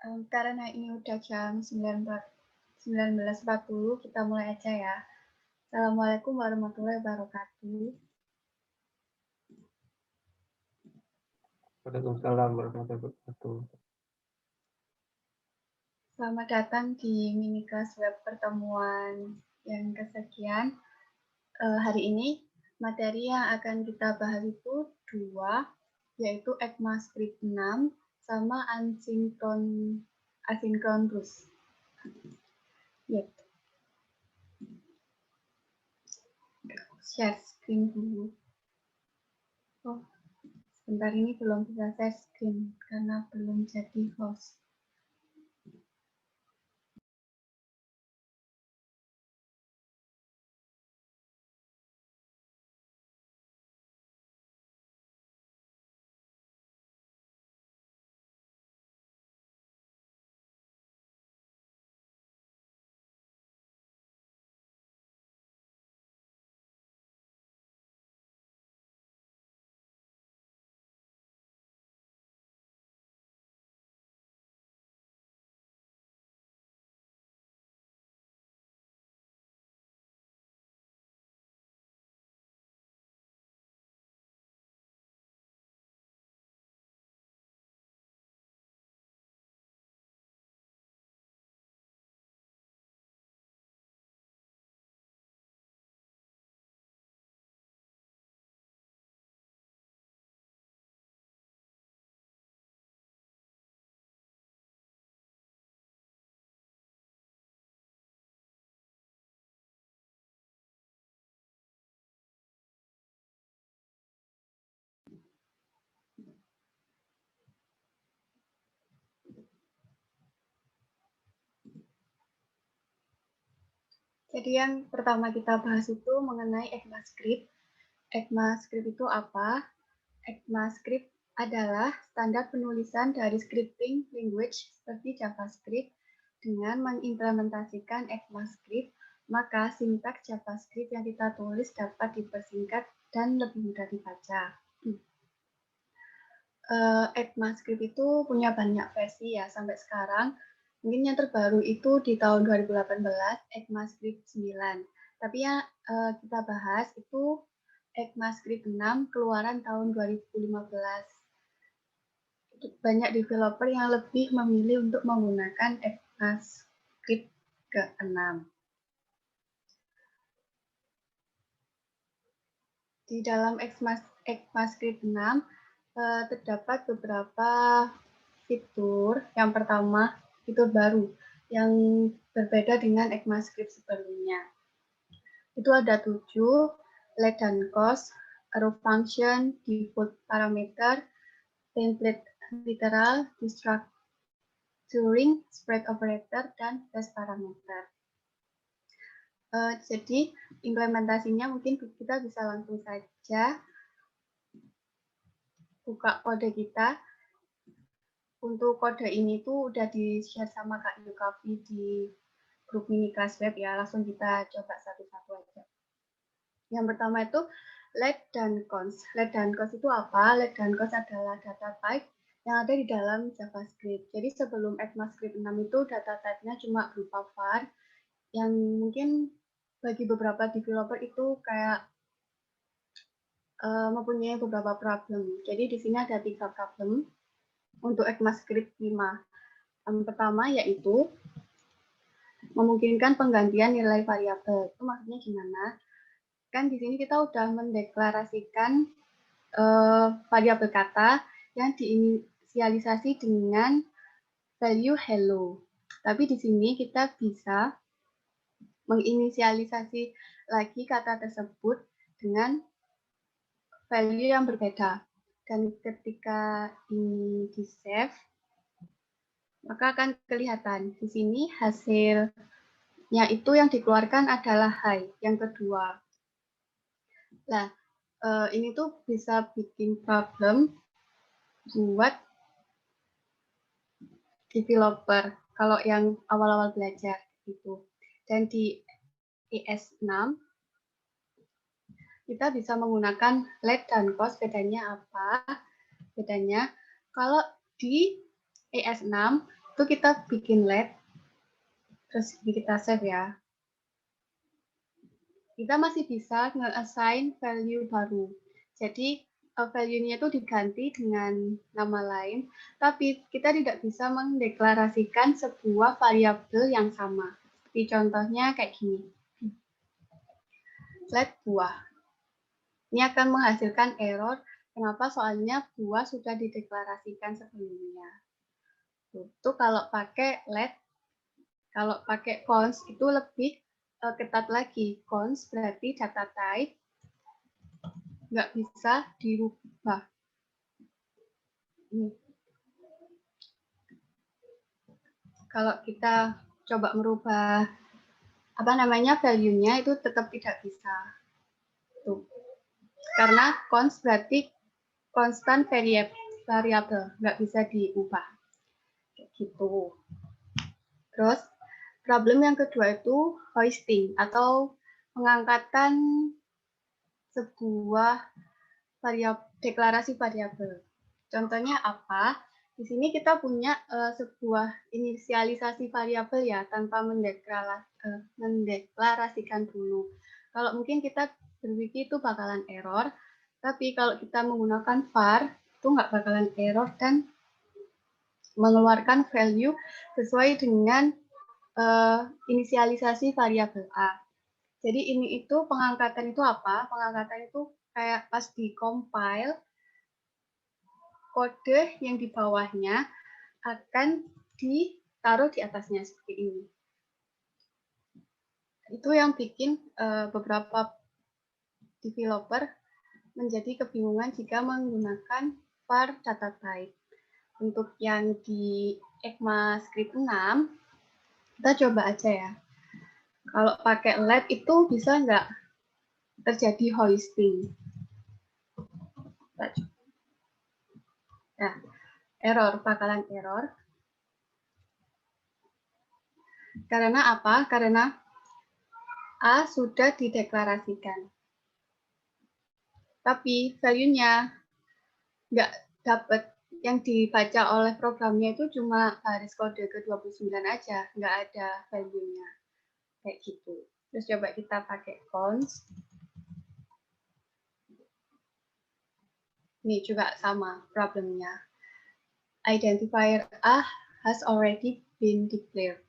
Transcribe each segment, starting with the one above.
Karena ini udah jam 19.40, kita mulai aja ya. Assalamualaikum warahmatullahi wabarakatuh. Waalaikumsalam warahmatullahi wabarakatuh. Selamat datang di mini kelas web pertemuan yang kesekian. Hari ini materi yang akan kita bahas itu dua, yaitu ECMAScript 6 sama asynchronous. Yep. Share screen dulu. Oh, sebentar ini belum bisa share screen karena belum jadi host. Jadi yang pertama kita bahas itu mengenai ECMAScript. ECMAScript itu apa? ECMAScript adalah standar penulisan dari scripting language seperti JavaScript. Dengan mengimplementasikan ECMAScript, maka sintaks JavaScript yang kita tulis dapat dipersingkat dan lebih mudah dibaca. ECMAScript itu punya banyak versi ya sampai sekarang. Mungkin yang terbaru itu di tahun 2018, ECMAScript 9. Tapi yang kita bahas itu ECMAScript 6 keluaran tahun 2015. Banyak developer yang lebih memilih untuk menggunakan ECMAScript ke-6. Di dalam ECMAScript 6 terdapat beberapa fitur. Yang pertama, fitur baru yang berbeda dengan ECMAScript sebelumnya. Itu ada 7, let dan cost, arrow function, default parameter, template literal, destructuring, spread operator, dan base parameter. Jadi implementasinya mungkin kita bisa langsung saja buka kode kita. Untuk kode ini tuh udah di-share sama Kak Yukafi di grup mini kelas web ya. Langsung kita coba satu-satu aja. Yang pertama itu let dan const. Let dan const itu apa? Let dan const adalah data type yang ada di dalam JavaScript. Jadi sebelum ECMAScript 6 itu data type-nya cuma berupa var yang mungkin bagi beberapa developer itu kayak mempunyai beberapa problem. Jadi di sini ada 3 problem untuk ECMAScript 5. Yang pertama yaitu memungkinkan penggantian nilai variabel. Itu maksudnya gimana? Kan di sini kita udah mendeklarasikan variabel kata yang diinisialisasi dengan value hello. Tapi di sini kita bisa menginisialisasi lagi kata tersebut dengan value yang berbeda. Dan ketika ini di-save, maka akan kelihatan di sini hasilnya itu yang dikeluarkan adalah high, yang kedua. Nah, ini tuh bisa bikin problem buat developer kalau yang awal-awal belajar gitu. Dan di ES6 kita bisa menggunakan let dan cost. Bedanya apa? Bedanya kalau di ES6 Itu kita bikin let, terus kita save ya. Kita masih bisa nge-assign value baru. Jadi value-nya itu diganti dengan nama lain, tapi kita tidak bisa mendeklarasikan sebuah variabel yang sama. Di contohnya kayak gini. Let buah. Ini akan menghasilkan error. Kenapa? Soalnya buah sudah dideklarasikan sebelumnya. Itu kalau pakai let, kalau pakai const itu lebih ketat lagi. Const berarti data type nggak bisa dirubah. Kalau kita coba merubah value-nya itu tetap tidak bisa. Tuh. Karena const berarti constant variable, nggak bisa diubah. Kayak gitu. Terus problem yang kedua itu hoisting atau pengangkatan sebuah deklarasi variabel. Contohnya apa? Di sini kita punya sebuah inisialisasi variabel ya, tanpa mendeklarasikan dulu. Kalau mungkin kita berpikir itu bakalan error, tapi kalau kita menggunakan var, itu nggak bakalan error dan mengeluarkan value sesuai dengan inisialisasi variabel A. Jadi ini itu pengangkatan itu apa? Pengangkatan itu kayak pas di compile, kode yang di bawahnya akan ditaruh di atasnya seperti ini. Itu yang bikin beberapa developer menjadi kebingungan jika menggunakan var data type. Untuk yang di ECMAScript 6, kita coba aja ya. Kalau pakai let itu bisa nggak terjadi hoisting? Nah, bakalan error. Karena apa? Karena A sudah dideklarasikan. Tapi value-nya nggak dapat, yang dibaca oleh programnya itu cuma baris kode ke-29 aja, nggak ada value-nya. Kayak gitu. Terus coba kita pakai const. Ini juga sama problemnya. Identifier A has already been declared.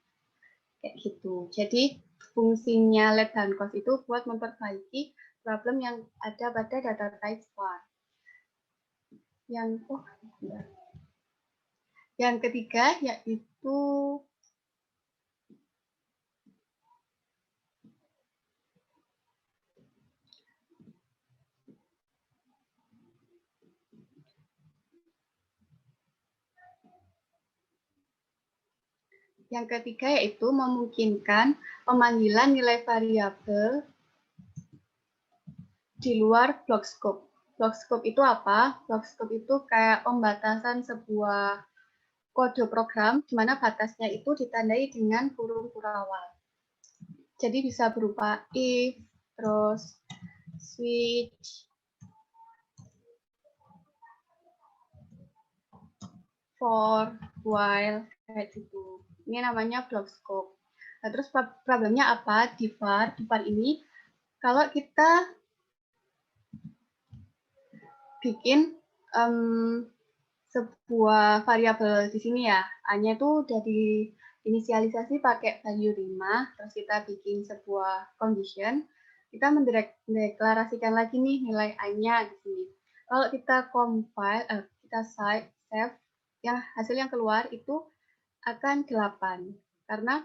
Kayak gitu. Jadi fungsinya let dan const itu buat memperbaiki problem yang ada pada data type var. Yang ketiga yaitu memungkinkan pemanggilan nilai variabel di luar block scope. Block scope itu apa? Block scope itu kayak pembatasan sebuah kode program di mana batasnya itu ditandai dengan kurung kurawal. Jadi bisa berupa if, terus switch, for, while, kayak gitu. Ini namanya block scope. Nah, terus problemnya apa di var? Di var ini, kalau kita bikin sebuah variabel di sini ya, A-nya itu udah diinisialisasi pakai value 5, terus kita bikin sebuah condition, kita mendeklarasikan lagi nih nilai A-nya di sini. Kalau kita compile, kita save, yang hasil yang keluar itu akan 8, karena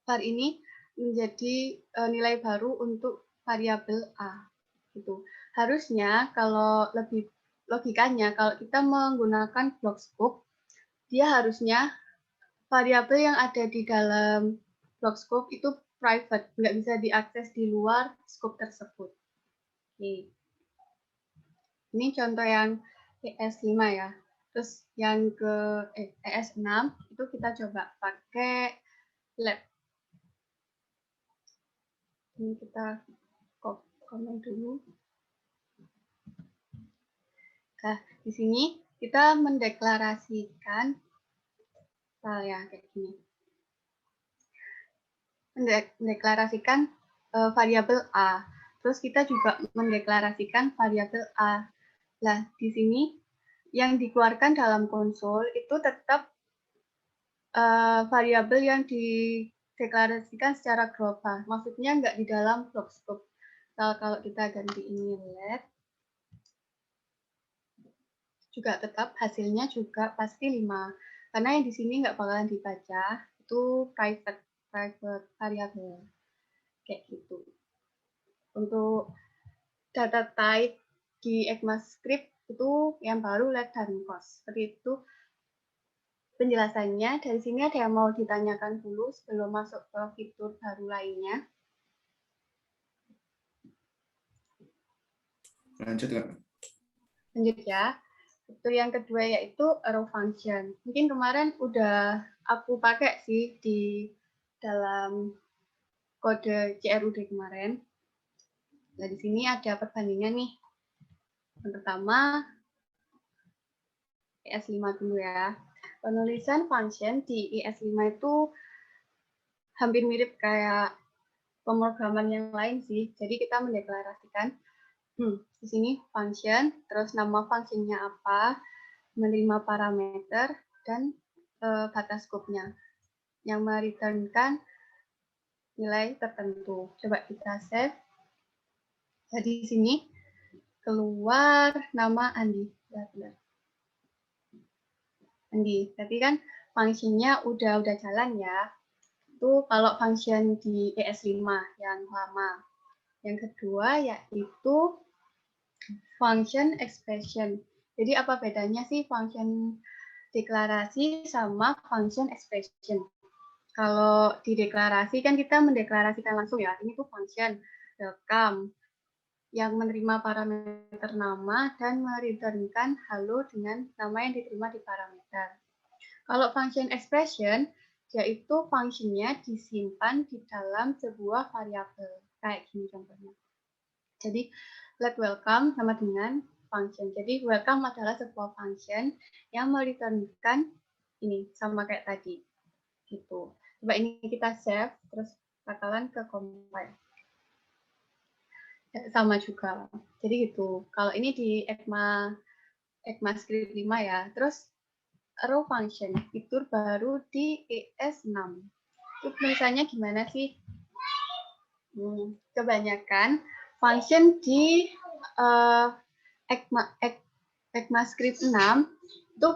var ini menjadi nilai baru untuk variabel A. Gitu. Harusnya kalau lebih logikanya, kalau kita menggunakan block scope, dia harusnya variabel yang ada di dalam block scope itu private, nggak bisa diakses di luar scope tersebut. Oke. Ini contoh yang ES5 ya. Terus yang ke ES6 itu kita coba pakai lab. Ini kita komen dulu. Nah, di sini kita mendeklarasikan ya kayak gini. Mendeklarasikan variabel A. Terus kita juga mendeklarasikan variabel A. Nah, di sini yang dikeluarkan dalam konsol itu tetap variabel yang dideklarasikan secara global. Maksudnya nggak di dalam block scope. Kalau kita ganti ini let, juga tetap hasilnya juga pasti 5. Karena yang di sini nggak bakalan dibaca, itu private variable. Kayak gitu. Untuk data type di ECMAScript itu yang baru let dan cost. Seperti itu penjelasannya. Dari sini ada yang mau ditanyakan dulu sebelum masuk ke fitur baru lainnya. Lanjut nggak? Lanjut ya. Fitur yang kedua yaitu arrow function. Mungkin kemarin udah aku pakai sih di dalam kode CRUD kemarin. Nah, di sini ada perbandingan nih. Yang pertama, IS5 dulu ya. Penulisan function di IS5 itu hampir mirip kayak pemrograman yang lain sih. Jadi kita mendeklarasikan di sini function, terus nama fungsinya apa, menerima parameter, dan batas scope-nya yang mereturnkan nilai tertentu. Coba kita save. Jadi di sini keluar nama Andi. Andi. Tapi kan fungsinya udah jalan ya. Itu kalau function di ES5 yang lama. Yang kedua yaitu function expression. Jadi apa bedanya sih function deklarasi sama function expression? Kalau di deklarasi kan kita mendeklarasikan langsung ya, ini tuh function welcome yang menerima parameter nama dan mereturnkan halo dengan nama yang diterima di parameter. Kalau function expression, yaitu fungsinya disimpan di dalam sebuah variabel. Kayak gini contohnya. Jadi, let welcome sama dengan function. Jadi, welcome adalah sebuah function yang mereturnkan ini, sama kayak tadi. Gitu. Coba ini kita save, terus bakalan ke compile. Sama juga. Jadi gitu. Kalau ini di ECMAScript 5 ya. Terus arrow function, fitur baru di ES6. Itu tulisannya gimana sih? Kebanyakan function di ECMAScript 6 itu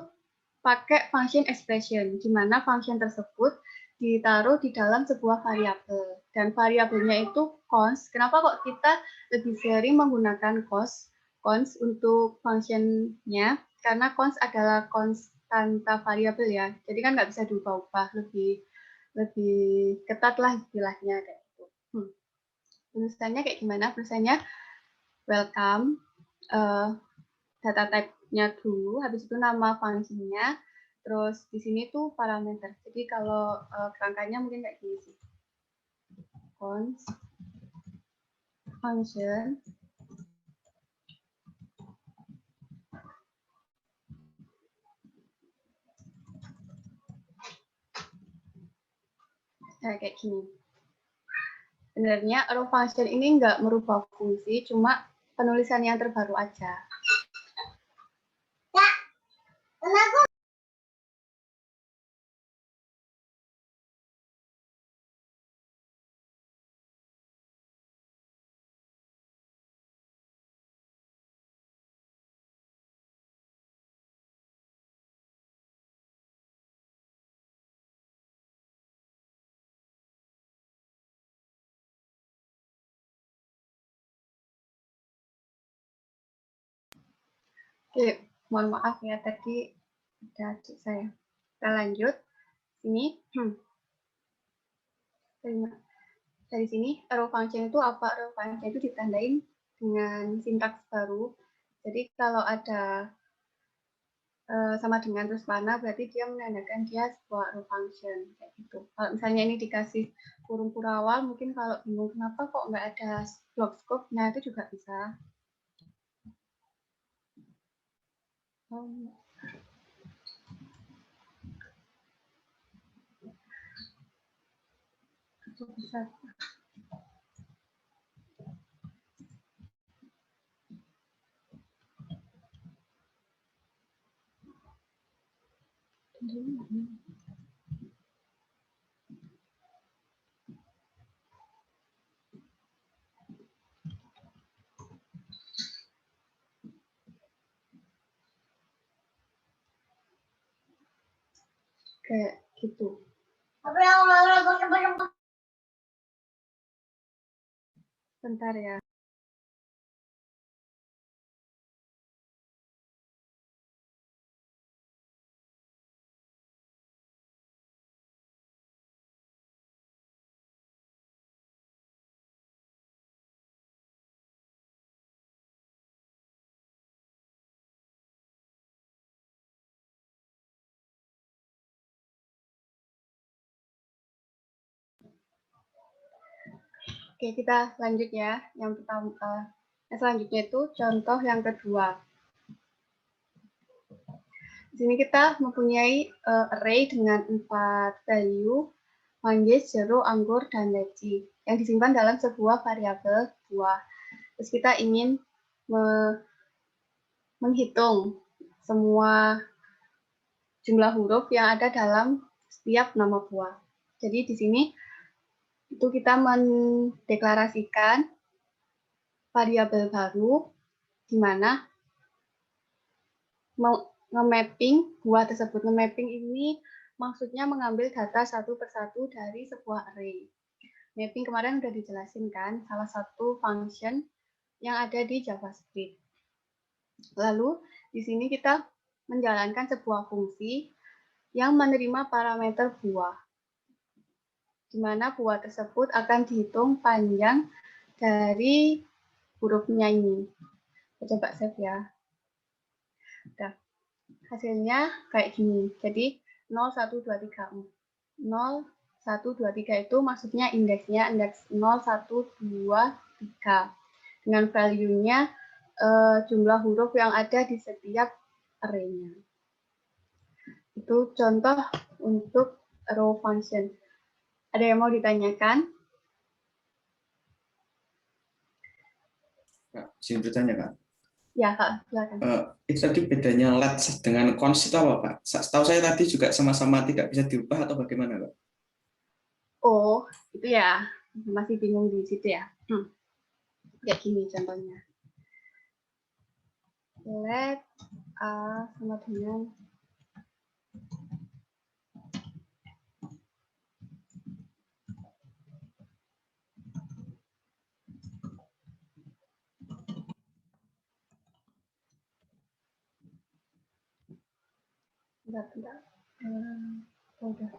pakai function expression, di mana function tersebut ditaruh di dalam sebuah variabel. Dan variabelnya itu const. Kenapa kok kita lebih sering menggunakan const untuk functionnya? Karena const adalah konstanta variabel ya. Jadi kan nggak bisa diubah-ubah, lebih ketat lah istilahnya kayak gitu. Tulisannya kayak gimana? Tulisannya welcome, data type-nya dulu, habis itu nama fungsinya, terus di sini tuh parameter. Jadi kalau kerangkanya mungkin kayak gini sih. Const function kayak gini. Sebenarnya arrow function ini nggak merubah fungsi, cuma penulisan yang terbaru aja. Oke, mohon maaf ya tadi ada adik saya. Kita lanjut. Ini dari sini arrow function itu apa? Arrow function itu ditandain dengan sintaks baru. Jadi kalau ada sama dengan terus mana berarti dia menandakan dia sebuah arrow function kayak gitu. Kalau misalnya ini dikasih kurung kurawal, mungkin kalau bingung kenapa kok nggak ada block scope, nah itu juga bisa. Besar. Kayak gitu. Bentar ya. Oke, kita lanjut ya. Yang pertama, selanjutnya itu contoh yang kedua. Di sini kita mempunyai array dengan 4 value, manggis, jeruk, anggur, dan leci yang disimpan dalam sebuah variabel buah. Terus kita ingin menghitung semua jumlah huruf yang ada dalam setiap nama buah. Jadi di sini itu kita mendeklarasikan variabel baru di mana nge-mapping buah tersebut. Nge-mapping ini maksudnya mengambil data satu persatu dari sebuah array. Mapping kemarin udah dijelasin kan, salah satu function yang ada di JavaScript. Lalu di sini kita menjalankan sebuah fungsi yang menerima parameter buah, di mana buah tersebut akan dihitung panjang dari hurufnya ini. Coba save ya. Udah. Hasilnya kayak gini. Jadi 0, 1, 2, 3, 0, 1, 2, 3 itu maksudnya indeksnya, indeks 0, 1, 2, 3. Dengan value-nya jumlah huruf yang ada di setiap array-nya. Itu contoh untuk row function. Ada yang mau ditanyakan? Kak, izin bertanya, Kak. Ya, Kak, silakan. Itu tadi bedanya let dengan const itu apa, Pak? Setahu saya tadi juga sama-sama tidak bisa diubah atau bagaimana, Pak? Oh, itu ya. Masih bingung di situ ya. Kayak gini contohnya. Let A sama dengan Bentar. Udah.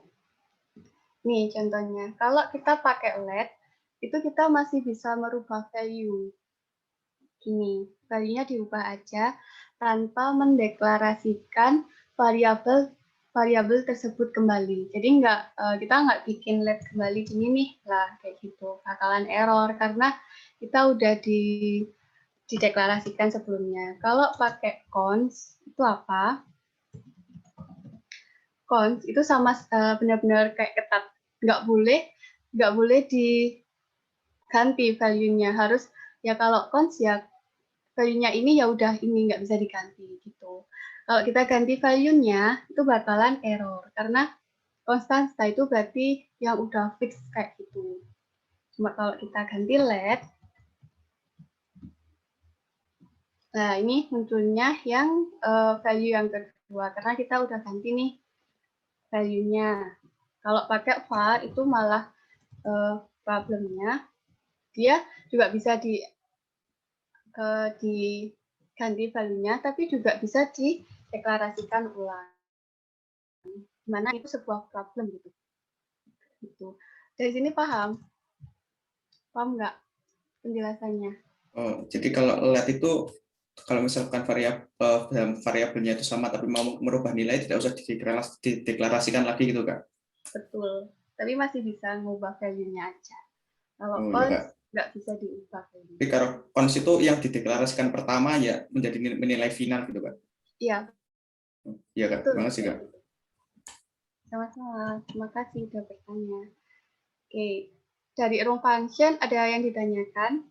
Nih contohnya, kalau kita pakai let, itu kita masih bisa merubah value. Gini, value-nya diubah aja tanpa mendeklarasikan variabel tersebut kembali. Jadi kita nggak bikin let kembali gini nih lah kayak gitu, bakalan error karena kita udah dideklarasikan sebelumnya. Kalau pakai const itu apa? Const itu sama benar-benar kayak ketat, nggak boleh diganti value-nya, harus ya kalau const ya value-nya ini ya udah ini nggak bisa diganti gitu. Kalau kita ganti value-nya itu bakalan error karena konstanta itu berarti yang udah fix kayak gitu. Cuma kalau kita ganti let, nah ini munculnya yang value yang kedua karena kita udah ganti nih value-nya. Kalau pakai var itu malah problemnya dia juga bisa diganti value-nya, tapi juga bisa dideklarasikan ulang. Dimana itu sebuah problem gitu. Dari sini paham nggak penjelasannya? Oh, jadi kalau let itu kalau misalkan variabelnya itu sama tapi mau merubah nilai tidak usah dideklarasikan lagi gitu, Kak? Betul, tapi masih bisa ngubah value-nya aja. Kalau Iya, nggak bisa diubah value. Jadi kalau const itu yang dideklarasikan pertama ya menjadi nilai final gitu, Kak? Iya. Iya, Kak. Terima kasih, Kak. Sama-sama. Terima kasih sudah bertanya. Oke, dari room function ada yang ditanyakan?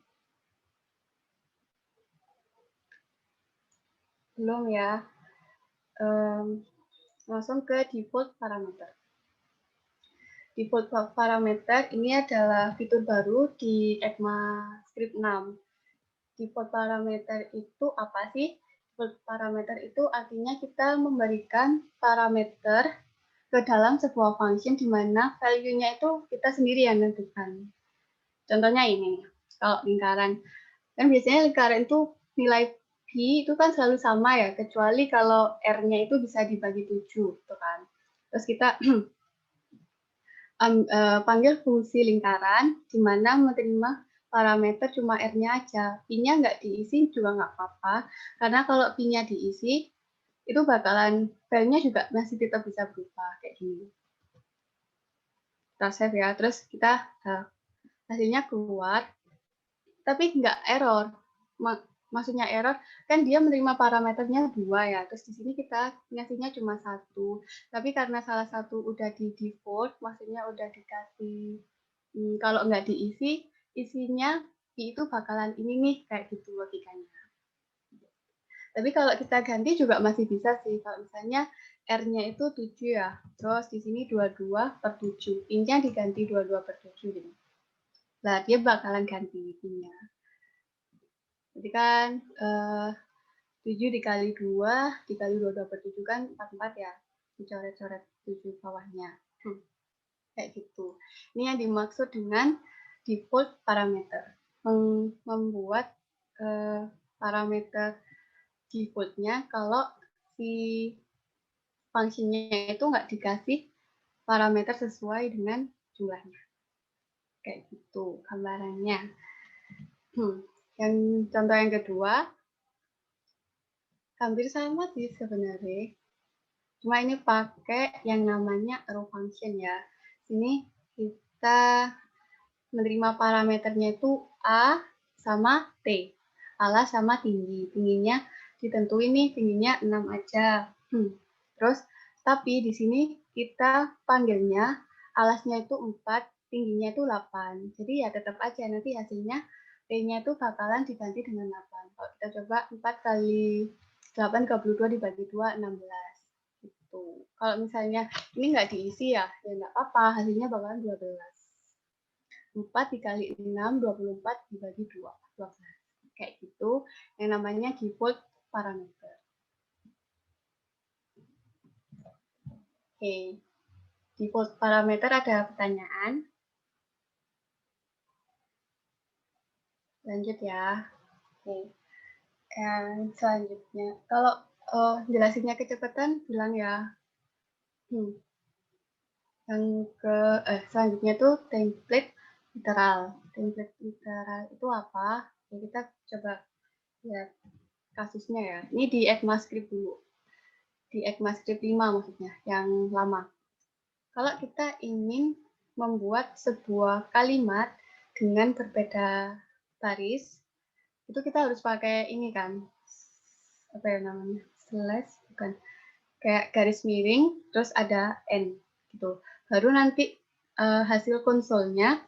Belum ya? Langsung ke default parameter. Default parameter ini adalah fitur baru di ECMAScript 6. Default parameter itu apa sih? Default parameter itu artinya kita memberikan parameter ke dalam sebuah function di mana value-nya itu kita sendiri yang menentukan. Contohnya ini, kalau lingkaran. Kan biasanya lingkaran itu nilai B itu kan selalu sama ya, kecuali kalau R-nya itu bisa dibagi 7, gitu kan. Terus kita panggil fungsi lingkaran, di mana menerima parameter cuma R-nya aja. P-nya nggak diisi juga nggak apa-apa, karena kalau P-nya diisi, itu bakalan file-nya juga masih tetap bisa berubah, kayak gini. Kita save ya, terus kita hasilnya keluar, tapi nggak error. Maksudnya error, kan dia menerima parameternya 2 ya, terus di sini kita ngasihnya cuma 1. Tapi karena salah satu udah di default, maksudnya udah dikasih, kalau nggak diisi, isinya itu bakalan ini nih, kayak gitu logikanya. Tapi kalau kita ganti juga masih bisa sih, kalau misalnya R-nya itu 7 ya, terus di sini 22/7, I-nya diganti 22/7 gitu. Nah, dia bakalan ganti I-nya. Jadi kan 7 dikali 2 dikali 22/7 kan 44 ya. Dicoret-coret 7 bawahnya. Kayak gitu. Ini yang dimaksud dengan default parameter. Membuat parameter defaultnya kalau si fungsinya itu nggak dikasih parameter sesuai dengan jumlahnya. Kayak gitu gambarannya. Yang contoh yang kedua, hampir sama sih sebenarnya. Cuma ini pakai yang namanya row function ya. Sini kita menerima parameternya itu A sama T. Alas sama tinggi. Tingginya ditentuin nih, tingginya 6 aja. Terus, tapi di sini kita panggilnya alasnya itu 4, tingginya itu 8. Jadi ya tetap aja nanti hasilnya T-nya itu bakalan diganti dengan 8. Kalau kita coba 4 kali 8 32 dibagi 2, 16. Gitu. Kalau misalnya ini nggak diisi ya nggak apa-apa, hasilnya bakalan 12. 4 dikali 6, 24 dibagi 2, 12. Kayak gitu, yang namanya default parameter. Oke, default parameter ada pertanyaan? Lanjut ya. Oke. Yang selanjutnya, kalau jelasinnya kecepatan, bilang ya. Yang selanjutnya tuh template literal. Template literal itu apa? Ya, kita coba lihat kasusnya ya. Ini di ECMAScript dulu. Di ECMAScript 5 maksudnya, yang lama. Kalau kita ingin membuat sebuah kalimat dengan berbeda baris, itu kita harus pakai ini kan, apa ya namanya, slash, bukan, kayak garis miring, terus ada N, gitu. Baru nanti hasil konsolnya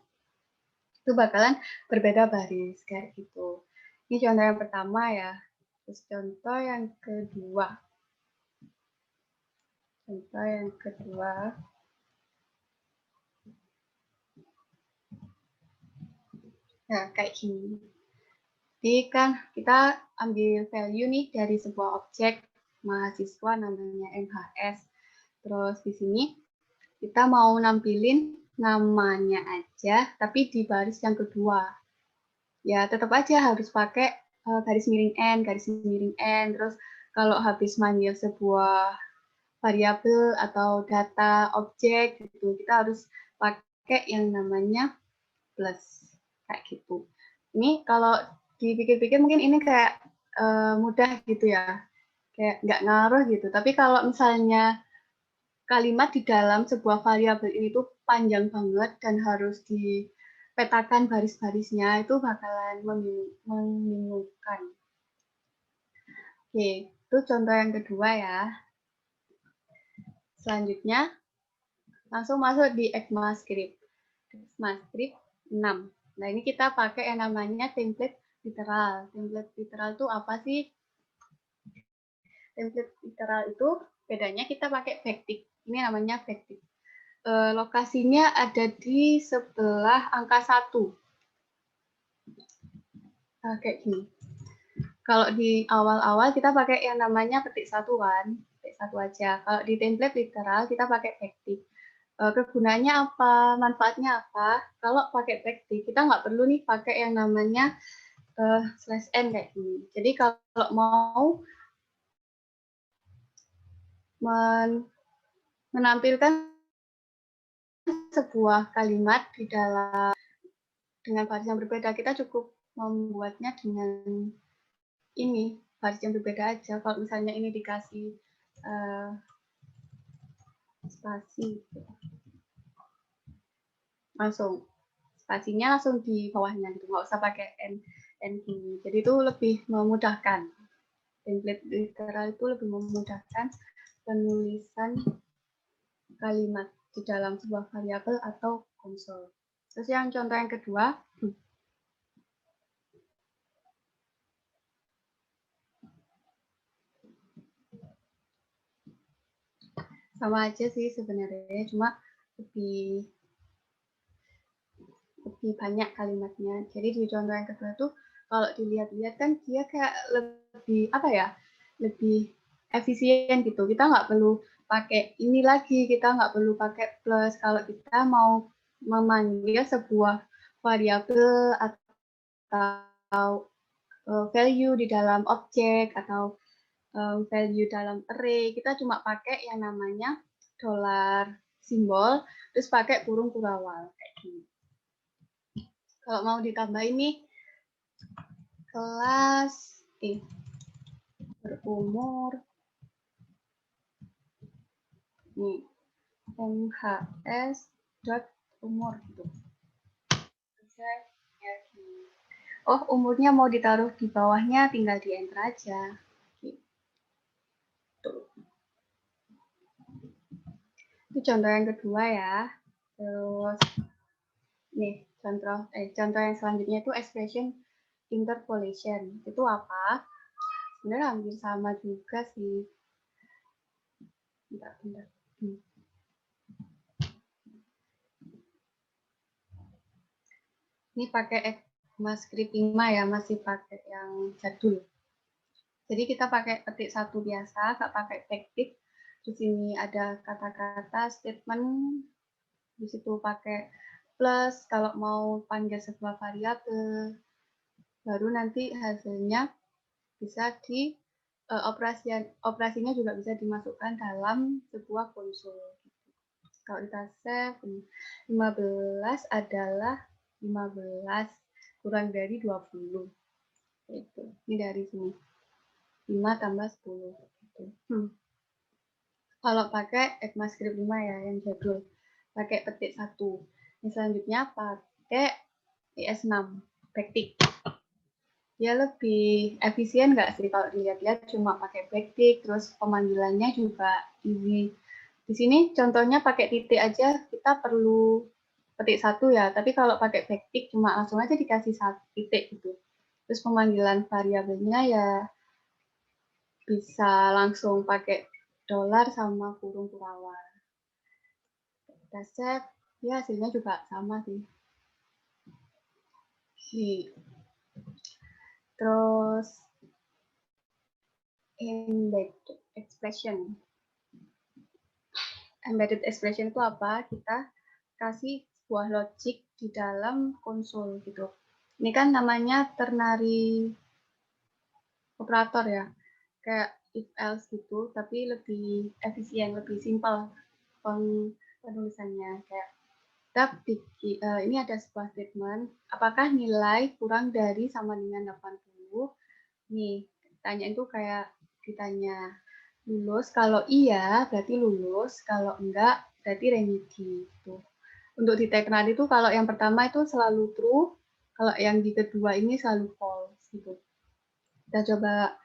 itu bakalan berbeda baris, kayak gitu. Ini contoh yang pertama ya. Terus contoh yang kedua. Contoh yang kedua. Nah, kayak gini. Jadi kan kita ambil value nih dari sebuah objek mahasiswa namanya MHS. Terus di sini kita mau nampilin namanya aja, tapi di baris yang kedua. Ya tetap aja harus pakai garis miring N, garis miring N. Terus kalau habis manggil sebuah variabel atau data objek gitu, kita harus pakai yang namanya plus, kayak gitu. Ini kalau dipikir-pikir mungkin ini kayak mudah gitu ya, kayak nggak ngaruh gitu. Tapi kalau misalnya kalimat di dalam sebuah variabel ini tuh panjang banget dan harus dipetakan baris-barisnya, itu bakalan membingungkan. Oke, itu contoh yang kedua ya. Selanjutnya, langsung masuk di ECMAScript. ECMAScript 6. Nah, ini kita pakai yang namanya template literal. Template literal itu apa sih? Template literal itu bedanya kita pakai backtick. Ini namanya backtick. Lokasinya ada di sebelah angka 1. Nah, kayak gini. Kalau di awal-awal kita pakai yang namanya petik 1 kan, petik 1 aja. Kalau di template literal kita pakai backtick. Kegunaannya apa, manfaatnya apa? Kalau pakai backtick kita nggak perlu nih pakai yang namanya /n kayak gini. Jadi kalau mau menampilkan sebuah kalimat di dalam dengan baris yang berbeda, kita cukup membuatnya dengan ini, baris yang berbeda aja. Kalau misalnya ini dikasih spasi, langsung spasinya langsung di bawahnya gitu, nggak usah pakai n gini. Jadi itu lebih memudahkan. Template literal itu lebih memudahkan penulisan kalimat di dalam sebuah variabel atau konsol. Terus yang contoh yang kedua, sama aja sih sebenarnya, cuma lebih banyak kalimatnya. Jadi di contoh yang kedua tuh kalau dilihat-lihat kan dia kayak lebih apa ya, lebih efisien gitu. Kita nggak perlu pakai ini lagi, kita nggak perlu pakai plus. Kalau kita mau memanggil sebuah variabel atau value di dalam objek atau value dalam array, kita cuma pakai yang namanya $ simbol, terus pakai kurung kurawal kayak gini. Kalau mau ditambah ini kelas berumur nih MHS dot umur gitu. Oh, umurnya mau ditaruh di bawahnya, tinggal di enter aja. Gitu. Itu contoh yang kedua ya. Terus nih contoh yang selanjutnya itu expression interpolation. Itu apa? Sebenarnya hampir sama juga sih. Bentar. Ini pakai ECMAScript 5 ya, masih pakai yang jadul. Jadi kita pakai petik 1 biasa, nggak pakai backtick. Di sini ada kata-kata statement, di situ pakai plus kalau mau panggil sebuah variabel. Baru nanti hasilnya bisa di operasinya juga bisa dimasukkan dalam sebuah konsol. Kalau kita save 15 adalah 15 kurang dari 20. Itu. Ini dari sini. 5 tambah 10. Gitu. Kalau pakai ECMAScript 5 ya, yang jadul. Pakai petik 1. Yang selanjutnya pakai IS6, backtick. Dia lebih efisien nggak sih kalau dilihat-lihat cuma pakai backtick, terus pemanggilannya juga easy. Di sini contohnya pakai titik aja, kita perlu petik 1 ya, tapi kalau pakai backtick cuma langsung aja dikasih 1 titik gitu. Terus pemanggilan variabelnya ya bisa langsung pakai $ sama kurung kurawal. Kita save, ya hasilnya juga sama sih. Terus embedded expression. Embedded expression itu apa? Kita kasih sebuah logic di dalam konsol gitu. Ini kan namanya ternary operator ya, kayak if else gitu, tapi lebih efisien, lebih simpel penulisannya. Kayak ini ada sebuah statement, apakah nilai kurang dari sama dengan 80? Nih, tanya itu kayak ditanya lulus, kalau iya berarti lulus, kalau enggak berarti remedi. Gitu. Untuk di ternary itu kalau yang pertama itu selalu true, kalau yang di kedua ini selalu false gitu. Kita coba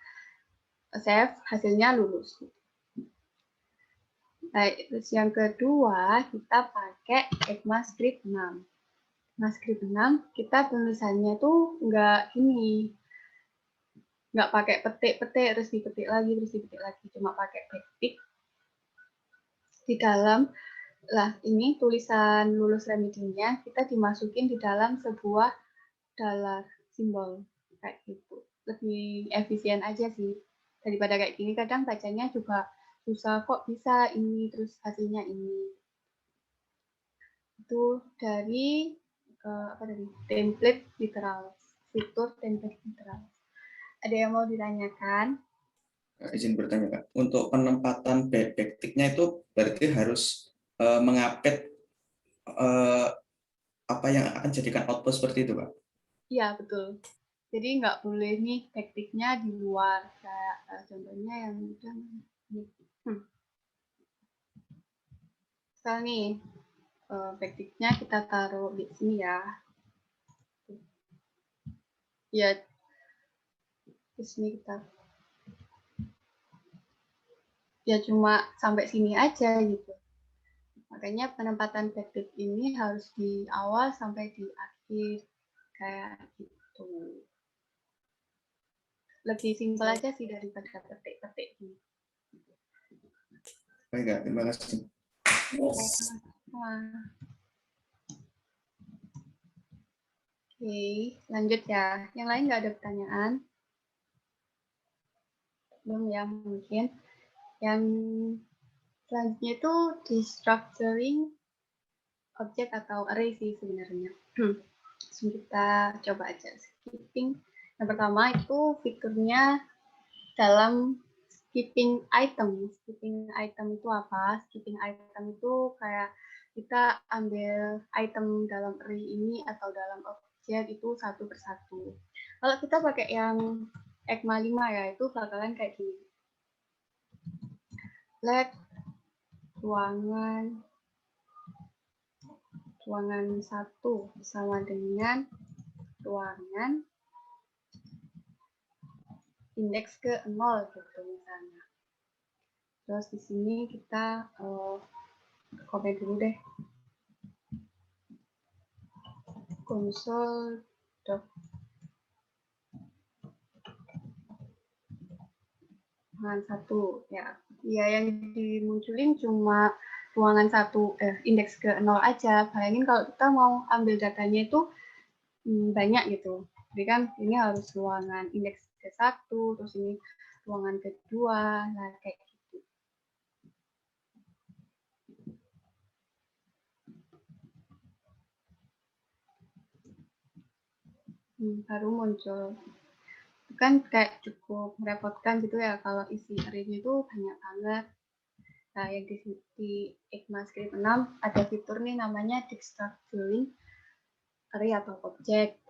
save, hasilnya lulus. Nah, terus yang kedua kita pakai ECMAScript 6. ECMAScript 6, kita tulisannya tuh nggak pakai petik-petik, terus dipetik lagi, cuma pakai backtick di dalam. Lah, ini tulisan lulus remedinya kita dimasukin di dalam sebuah dollar simbol kayak gitu. Lebih efisien aja sih daripada kayak gini. Kadang bacanya juga susah, kok bisa ini terus hasilnya ini. Itu dari template literal, fitur template literal. Ada yang mau ditanyakan? Izin bertanya, Kak. Untuk penempatan backtick-nya itu berarti harus mengapit apa yang akan jadikan output seperti itu, Pak? Iya, betul. Jadi nggak boleh nih backtick-nya di luar. Kayak contohnya yang udah nih. Misal nih, backtick-nya kita taruh di sini ya. Ya, di sini kita. Ya cuma sampai sini aja gitu. Makanya penempatan backtick ini harus di awal sampai di akhir. Kayak gitu. Lebih simpel aja sih daripada petik-petik gitu. Baik, terima kasih. Oke, lanjut ya. Yang lain nggak ada pertanyaan? Belum ya, mungkin. Yang selanjutnya itu destructuring objek atau array sih sebenarnya. Langsung kita coba aja. Skipping. Yang pertama itu fiturnya dalam skipping item. Skipping item itu apa? Skipping item itu kayak kita ambil item dalam array ini atau dalam objek itu satu persatu. Kalau kita pakai yang ECMA 5 ya, itu bakalan kayak gini. Let ruangan 1 sama dengan ruangan indeks ke 0 gitu misalnya. Terus di sini kita copy dulu deh. Console ruangan 1 ya. Ya yang dimunculin cuma ruangan 1 indeks ke 0 aja. Bayangin kalau kita mau ambil datanya itu banyak gitu. Jadi kan ini harus ruangan indeks ke 1, terus ini ruangan kedua, nah kayak gitu. Baru muncul. Itu kan kayak cukup merepotkan gitu ya kalau isi array-nya itu banyak banget. Nah, yang di ECMAScript 6 ada fitur nih namanya destructuring array atau objek.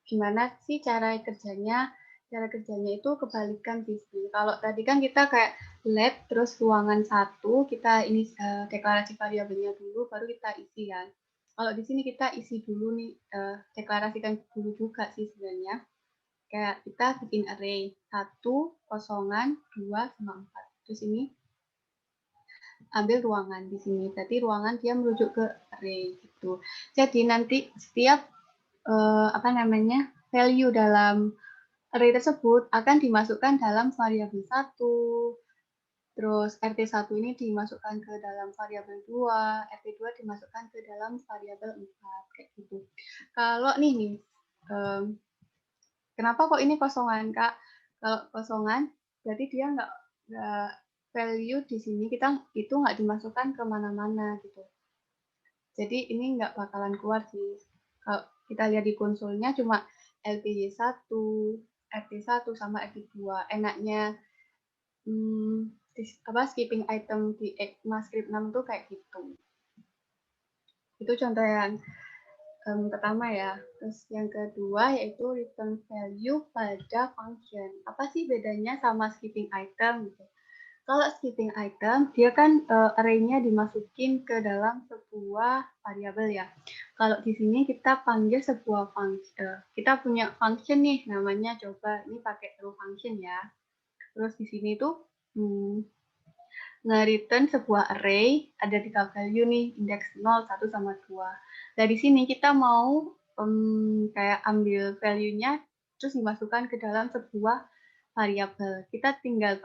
Gimana sih cara kerjanya? Cara kerjanya itu kebalikan sih. Kalau tadi kan kita kayak let terus ruangan 1 kita ini deklarasi variabelnya dulu baru kita isi kan. Kalau di sini kita isi dulu nih deklarasikan dulu juga sih sebenarnya. Kayak kita bikin array 1, kosongan, 2, sama 4. Terus ini ambil ruangan di sini. Berarti ruangan dia merujuk ke array gitu. Jadi nanti setiap value dalam array tersebut akan dimasukkan dalam variabel 1. Terus RT1 ini dimasukkan ke dalam variabel 2, RT2 dimasukkan ke dalam variabel 4 kayak gitu. Kalau nih kenapa kok ini kosongan, Kak? Kalau kosongan, berarti dia nggak value di sini kita itu nggak dimasukkan kemana-mana gitu. Jadi ini nggak bakalan keluar sih. Kalau kita lihat di konsolnya cuma LPY1, RT1 sama RT2. Enaknya skipping item di ECMAScript 6 tuh kayak gitu. Itu contoh yang pertama ya. Terus yang kedua yaitu return value pada function. Apa sih bedanya sama skipping item gitu? Kalau skipping item, dia kan array-nya dimasukin ke dalam sebuah variabel ya. Kalau di sini kita panggil sebuah function, kita punya function nih, namanya coba ini pakai true function ya. Terus di sini tuh nge-return sebuah array, ada 3 value nih, indeks 0, 1, sama 2. Dari sini kita mau kayak ambil value-nya, terus dimasukkan ke dalam sebuah variabel. Kita tinggal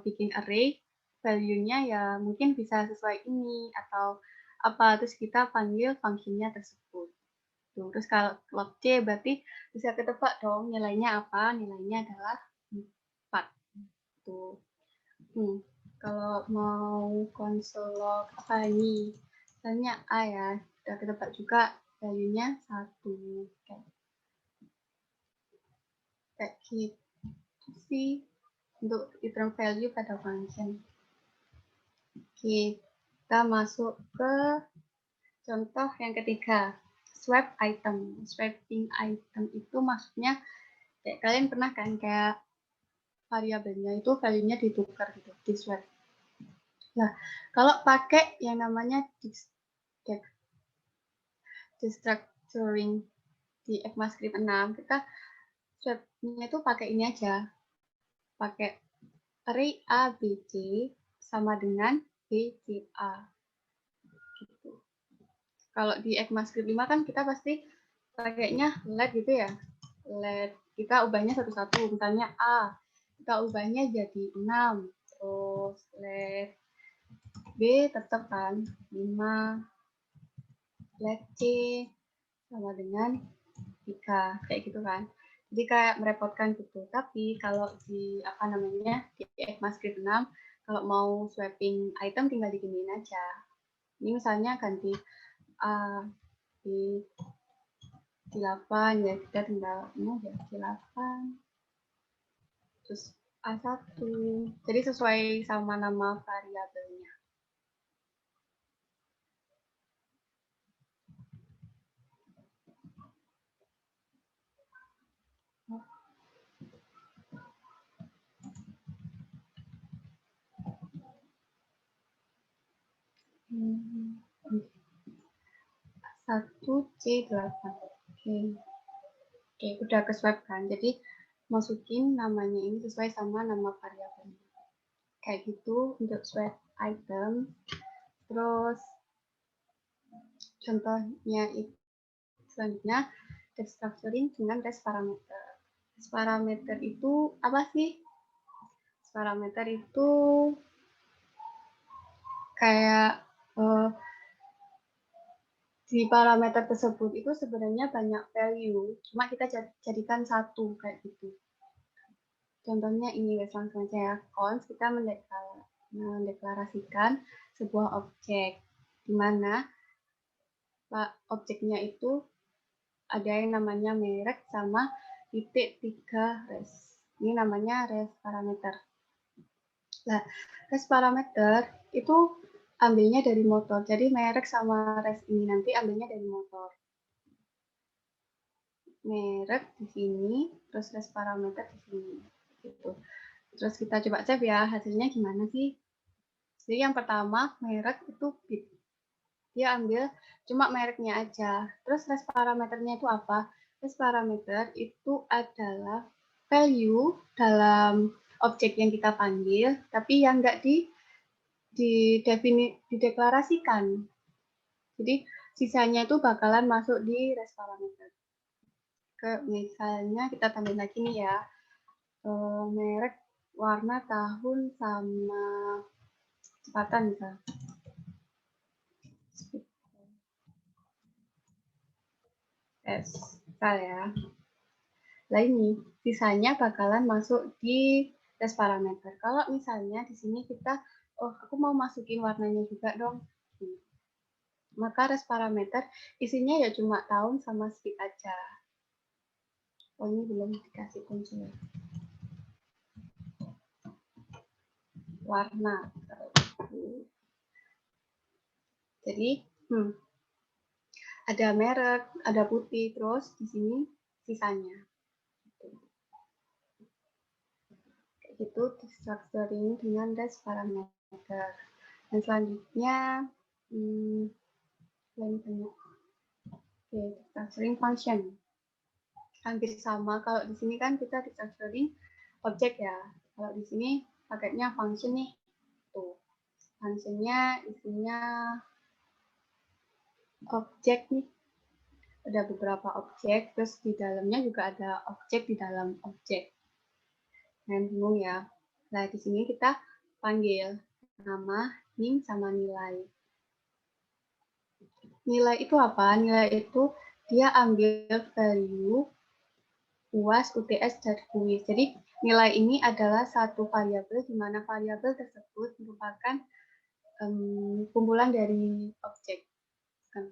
bikin array, value-nya ya mungkin bisa sesuai ini, atau apa, terus kita panggil function-nya tersebut. Tuh, terus kalau log C berarti bisa ketebak dong nilainya apa, nilainya adalah 4. Tuh. Kalau mau konsol log apa ini, misalnya A ya, udah ketebak juga value-nya 1. Kayak gitu sih untuk return value pada function. Oke, kita masuk ke contoh yang ketiga, swap item. Swapping item itu maksudnya kayak kalian pernah kan kayak variabelnya itu value-nya ditukar gitu, di swap. Nah, kalau pakai yang namanya destructuring di ECMAScript 6, kita swap-nya itu pakai ini aja. Pakai array A, B, C sama dengan B, C, A. Gitu. Kalau di ECMAScript 5 kan kita pasti pakainya let gitu ya. Let kita ubahnya satu-satu. Misalnya A, kita ubahnya jadi 6. Terus let B tetap kan 5, let C sama dengan 3, kayak gitu kan. Jadi kayak merepotkan gitu. Tapi kalau di di ECMAScript 6, kalau mau swapping item tinggal diginiin aja. Ini misalnya ganti A di 8 ya, kita tinggal ini aja di 8. Terus A1. Jadi sesuai sama nama variabelnya. A1C8. Oke, udah ke swap kan. Jadi masukin namanya ini sesuai sama nama variabelnya. Kayak gitu untuk swap item. Terus contohnya itu selanjutnya destructuring dengan res parameter. Res parameter itu apa sih? Res parameter itu kayak di parameter tersebut itu sebenarnya banyak value, cuma kita jadikan satu kayak gitu. Contohnya ini langsung aja ya, const kita mendeklarasikan sebuah objek, di mana objeknya itu ada yang namanya merek sama titik 3 res. Ini namanya res parameter. Nah, res parameter itu ambilnya dari motor. Jadi merek sama res ini nanti ambilnya dari motor. Merek di sini, terus res parameter di sini. Gitu. Terus kita coba cek ya, hasilnya gimana sih? Jadi yang pertama, merek itu bit. Dia ambil cuma mereknya aja. Terus res parameternya itu apa? Res parameter itu adalah value dalam objek yang kita panggil, tapi yang nggak dideklarasikan. Jadi sisanya itu bakalan masuk di res parameter. Misalnya kita tambahin lagi nih ya, merek, warna, tahun, sama kecepatan misalnya. Ya. Nah ini sisanya bakalan masuk di res parameter. Kalau misalnya di sini kita, aku mau masukin warnanya juga dong. Maka res parameter isinya ya cuma tahun sama speed aja. Oh ini belum dikasih kunci. Warna. Jadi ada merek, ada putih, terus di sini sisanya. Kayak gitu destructuring dengan res parameter. Dan selanjutnya destructuring function. Hampir sama, kalau di sini kan kita destructuring objek ya. Kalau di sini paketnya function nih. Tuh. Fungsinya isinya objek nih. Ada beberapa objek, terus di dalamnya juga ada objek di dalam objek. Nah, bingung ya. Nah, di sini kita panggil nama, nim, sama nilai. Nilai itu apa? Nilai itu dia ambil value UAS, UTS, dan kuis. Jadi nilai ini adalah satu variabel di mana variabel tersebut merupakan kumpulan dari objek. Kan?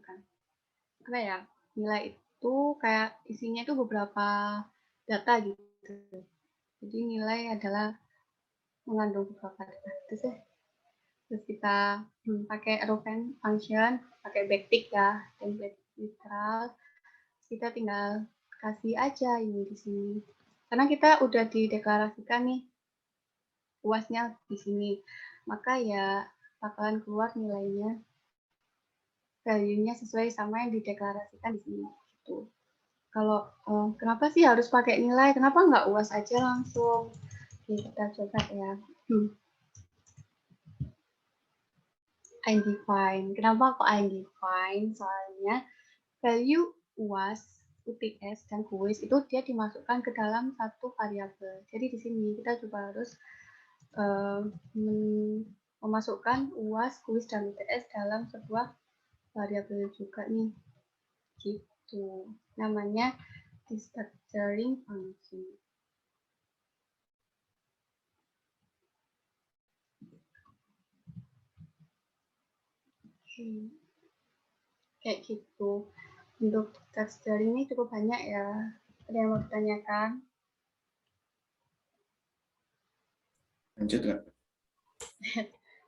Apa ya? Nilai itu kayak isinya itu beberapa data gitu. Jadi nilai adalah mengandung beberapa data. Terus kita pakai arrow function, pakai backtick ya, template literal. Kita tinggal kasih aja ini di sini. Karena kita udah dideklarasikan nih UAS-nya di sini. Maka ya bakalan keluar nilainya, value-nya sesuai sama yang dideklarasikan di sini. Gitu. Kalau kenapa sih harus pakai nilai? Kenapa nggak UAS aja langsung? Oke, kita coba ya. Undefine. Kenapa kok undefine? Soalnya value UAS, UTS, dan kuis itu dia dimasukkan ke dalam satu variabel. Jadi di sini kita juga harus memasukkan UAS, kuis, dan UTS dalam sebuah variabel juga nih. Gitu. Namanya destructuring function. Kayak gitu. Untuk destructuring ini cukup banyak ya. Ada yang mau ditanyakan? Lanjut nggak?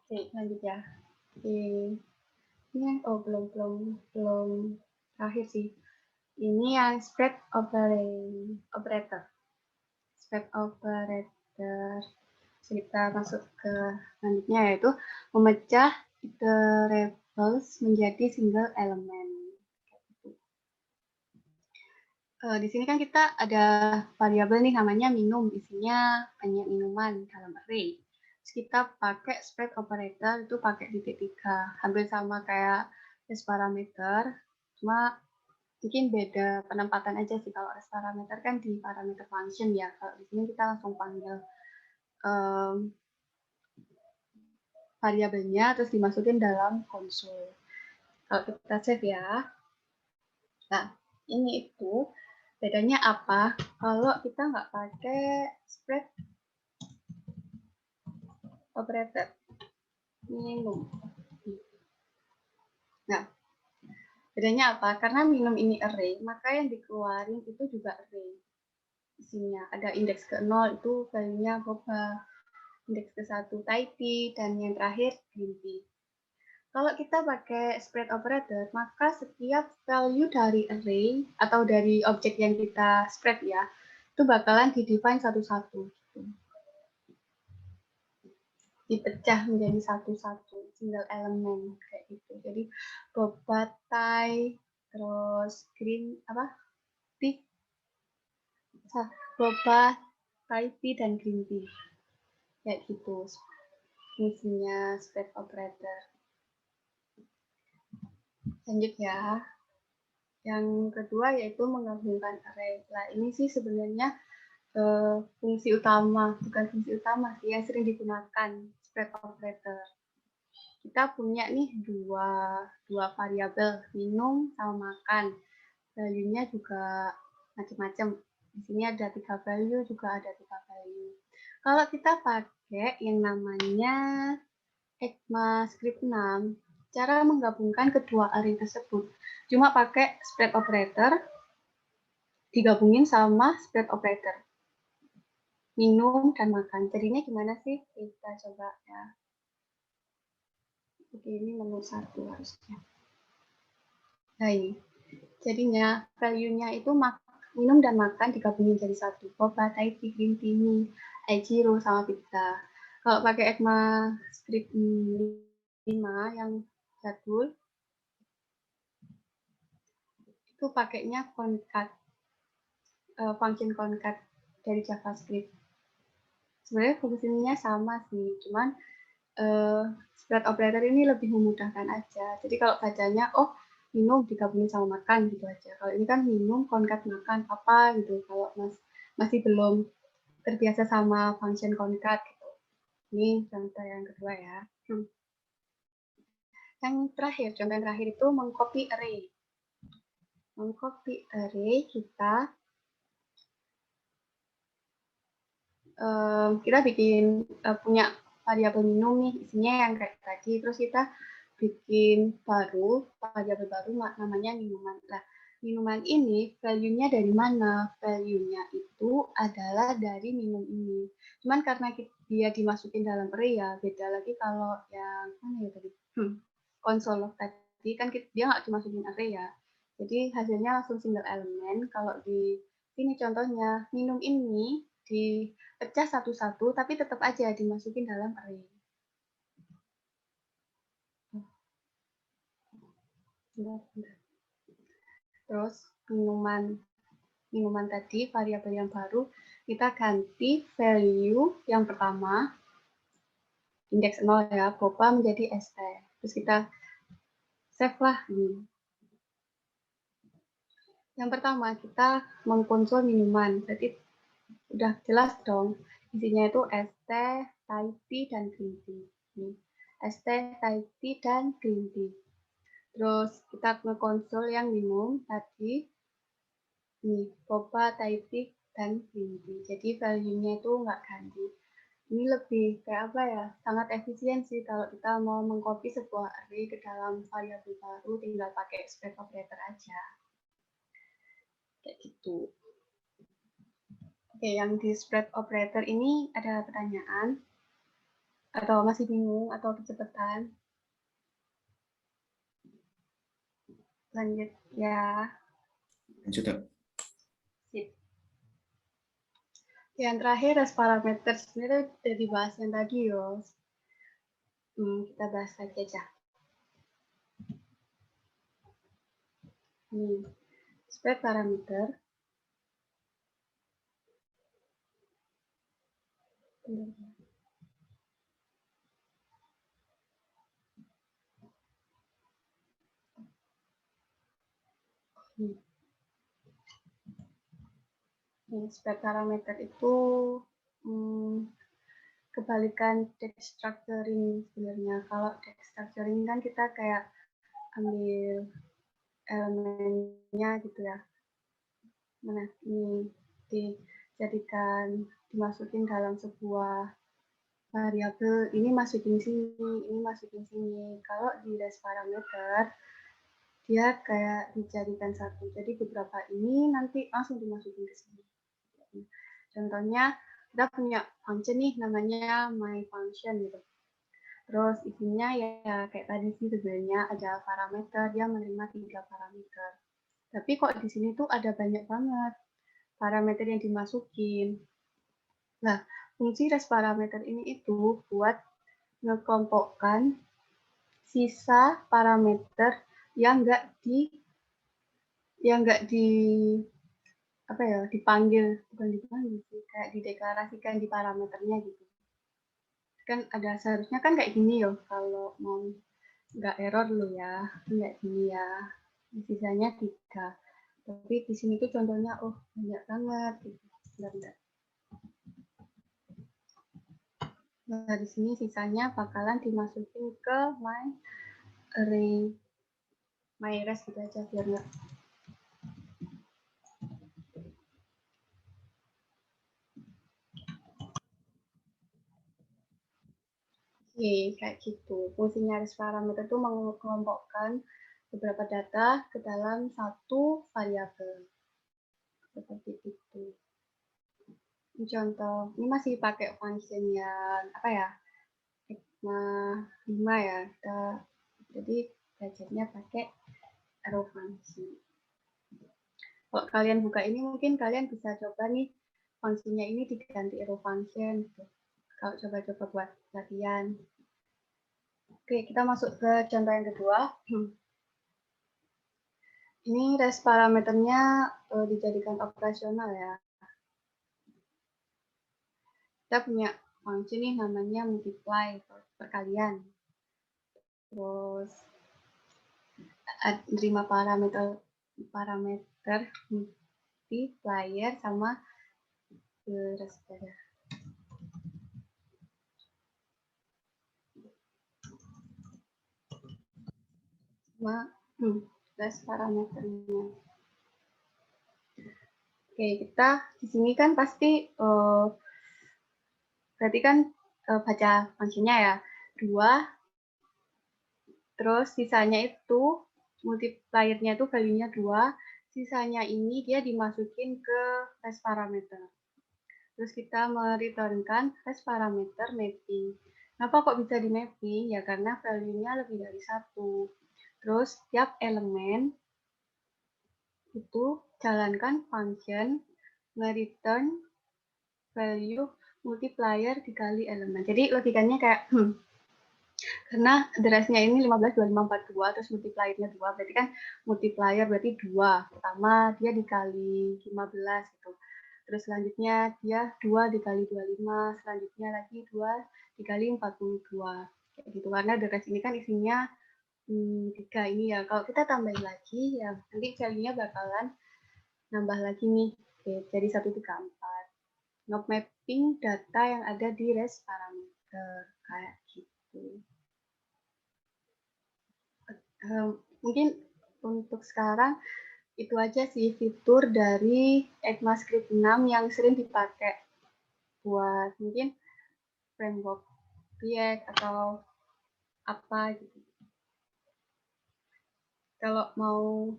Oke, lanjut ya. Oke. Ini belum terakhir sih. Ini yang spread operator. Spread operator. Kita masuk ke selanjutnya yaitu memecah iterables menjadi single element. Di sini kan kita ada variabel nih namanya minum, isinya banyak minuman dalam array. Terus kita pakai spread operator itu pakai titik 3, hampir sama kayak res parameter, cuma mungkin beda penempatan aja sih. Kalau res parameter kan di parameter function ya, kalau di sini kita langsung panggil variabelnya terus dimasukin dalam konsol. Kalau kita save ya. Nah, ini itu bedanya apa kalau kita nggak pakai spread operator minum. Nah, bedanya apa? Karena minum ini array, maka yang dikeluarin itu juga array. Isinya ada indeks ke-0 itu value-nya boba, indeks ke-1 type, dan yang terakhir green. Kalau kita pakai spread operator, maka setiap value dari array atau dari objek yang kita spread ya, itu bakalan di-define satu-satu. Dipecah menjadi satu-satu, single element kayak gitu. Jadi boba, tie, terus green apa? Boba, tie, dan green tea. Kayak gitu. Fungsinya spread operator. Lanjut ya. Yang kedua yaitu menggabungkan array. Nah, ini sih sebenarnya fungsi utama, bukan fungsi utama sih yang sering digunakan spread operator. Kita punya nih dua variabel, minum sama makan. Value-nya juga macam-macam. Di sini ada 3 value, juga ada 3 value. Kalau kita pakai yang namanya ECMAScript 6, cara menggabungkan kedua array tersebut cuma pakai spread operator digabungin sama spread operator. Minum dan makan. Jadinya gimana sih? Kita coba ya. Oke, ini nomor 1 harusnya. Nah ini. Jadinya value-nya itu minum dan makan digabungin jadi satu. Boba, Taiti, green tea, Aichiro, sama pizza. Kalau pakai ECMAScript 5 yang jadul, itu pakainya concat, function concat dari JavaScript. Sebenarnya fungsinya sama sih, cuman spread operator ini lebih memudahkan aja. Jadi kalau bacanya, oh minum digabungin sama makan gitu aja. Kalau ini kan minum konkat makan apa gitu. Kalau masih belum terbiasa sama function konkat gitu. Ini contoh yang kedua ya. Yang terakhir, contoh yang terakhir itu mengcopy array. Mengcopy array kita bikin punya variabel minum nih, isinya yang kayak tadi, terus kita bikin variabel baru namanya minuman. Nah, minuman ini value-nya dari mana? Value-nya itu adalah dari minum ini. Cuman karena dia dimasukin dalam array ya, beda lagi kalau yang mana ya tadi? Console log tadi kan dia nggak dimasukin array ya. Jadi hasilnya langsung single elemen. Kalau di sini contohnya, minum ini dipecah satu-satu, tapi tetap aja dimasukin dalam array. Terus minuman tadi, variabel yang baru, kita ganti value yang pertama, indeks 0 ya, boba menjadi st. Terus kita save lah ini. Yang pertama, kita mengkonsol minuman. Berarti udah jelas dong. Isinya itu st, Thai tea, dan green tea. Nih, st, Thai tea, dan green tea. Terus kita ngekonsol yang minum tadi, nih, boba, Thai tea, dan green tea. Jadi value-nya itu nggak ganti. Ini lebih kayak apa ya, sangat efisien sih kalau kita mau mengcopy sebuah array ke dalam variabel baru, tinggal pakai spread operator aja. Kayak gitu. Oke, yang di spread operator ini ada pertanyaan? Atau masih bingung atau kecepatan? Lanjut ya. Lanjut. Sip. Yang terakhir, rest parameter. Sebenarnya udah dibahas yang tadi, yo. Kita bahas lagi aja. Spread parameter. Spread parameter itu kebalikan text structuring sebenarnya. Kalau text structuring kan kita kayak ambil elemennya gitu ya. Mana ini dimasukin dalam sebuah variabel, ini masukin sini, ini masukin sini. Kalau di rest parameter dia kayak dijadikan satu. Jadi beberapa ini nanti langsung dimasukin ke sini. Contohnya kita punya function nih namanya my function gitu. Terus isinya ya kayak tadi sih sebenarnya ada parameter, dia menerima 3 parameter. Tapi kok di sini tuh ada banyak banget parameter yang dimasukin. Nah, fungsi rest parameter ini itu buat ngekelompokkan sisa parameter yang nggak dipanggil, bukan dipanggil sih, kayak dideklarasikan di parameternya gitu. Kan ada seharusnya kan kayak gini yo, kalau mau nggak error lo ya, nggak gini ya, sisanya 3. Tapi di sini tuh contohnya, oh banyak banget gitu. Bentar. Nah, di sini sisanya bakalan dimasukin ke my array, my rest gitu aja biar nggak. Oke, kayak gitu. Fungsinya rest parameter itu mengelompokkan beberapa data ke dalam satu variabel. Seperti itu. Ini contoh, ini masih pakai function yang apa ya? Sigma 5 ya. Jadi belajarnya pakai arrow function. Kalau kalian buka ini mungkin kalian bisa coba nih fungsinya ini diganti arrow function gitu. Kalau coba-coba buat latihan. Oke, kita masuk ke contoh yang kedua. Ini rest parameternya dijadikan operasional ya. Kita punya fungsi nih namanya multiply, perkalian. terus terima parameter multiplier sama beres saja. Sama beres parameternya. Oke, kita di sini kan pasti berarti kan baca fungsinya ya 2, terus sisanya itu multipliernya itu value-nya 2, sisanya ini dia dimasukin ke res parameter. Terus kita mereturnkan res parameter mapping. Kenapa kok bisa di mapping? Ya karena value-nya lebih dari 1. Terus tiap elemen itu jalankan function nge-return value multiplier dikali elemen. Jadi logikanya kayak karena derasnya ini 15, 25, 42, terus multipliernya 2, berarti kan multiplier berarti 2. Pertama dia dikali 15 gitu. Terus selanjutnya dia 2 dikali 25, selanjutnya lagi 2 dikali 42. Kayak gitu. Karena deras ini kan isinya 3 ini ya. Kalau kita tambahin lagi ya nanti value-nya bakalan nambah lagi nih. Oke, jadi 134. Mapping data yang ada di res parameter kayak gitu. Mungkin untuk sekarang itu aja sih fitur dari ECMAScript 6 yang sering dipakai buat mungkin framework React atau apa gitu. Kalau mau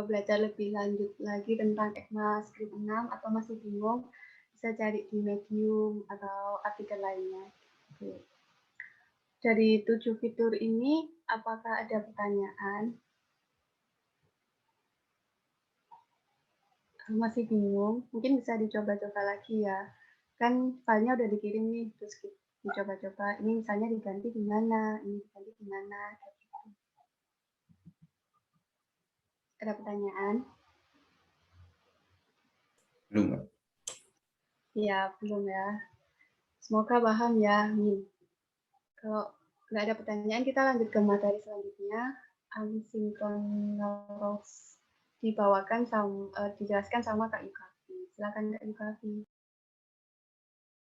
belajar lebih lanjut lagi tentang ECMAScript 6 atau masih bingung, bisa cari di Medium atau artikel lainnya. Oke. Dari 7 fitur ini, apakah ada pertanyaan? Masih bingung? Mungkin bisa dicoba-coba lagi ya. Kan filenya udah dikirim nih, terus dicoba-coba. Ini misalnya diganti di mana, ini diganti di mana. Ada pertanyaan? Belum, Mbak. Iya, belum ya. Semoga paham ya. Kalau nggak ada pertanyaan, kita lanjut ke materi selanjutnya. Asynchronous dibawakan dijelaskan sama Kak Yukafi. Silakan Kak Yukafi.